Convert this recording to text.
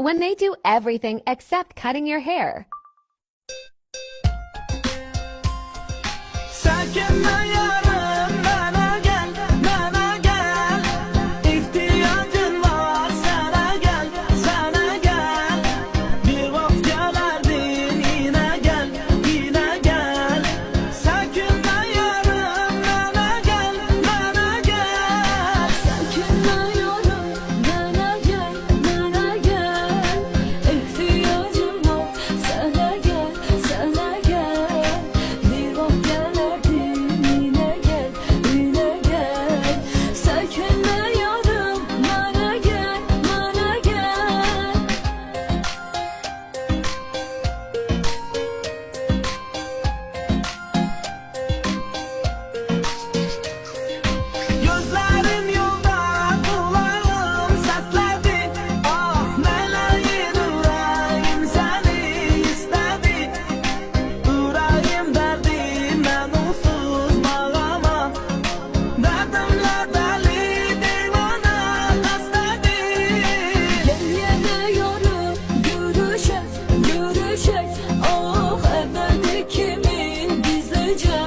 When they do everything except cutting your hair. Sakinle yarın bana gel, bana gel. İhtiyacın var sana gel, sana gel. Bir vakit gelerdin yine gel, yine gel. Sakinle yarın bana gel, bana gel. Sakinle yarın bana gel, bana gel. İhtiyacım var sana gel, sana gel. Bir vakit gelerdin yine gel, yine gel. Sakinle yarın bana gel, bana gel. Gözlerim yolda, kulağım sesledi. Ah meleğin yüreğim seni istedi. Yüreğim derdimden onsuz bağlama. Derdimle deli divane hastedi. Gel yine yarın görüşek, görüşek. Ah ebedi kimin gizlice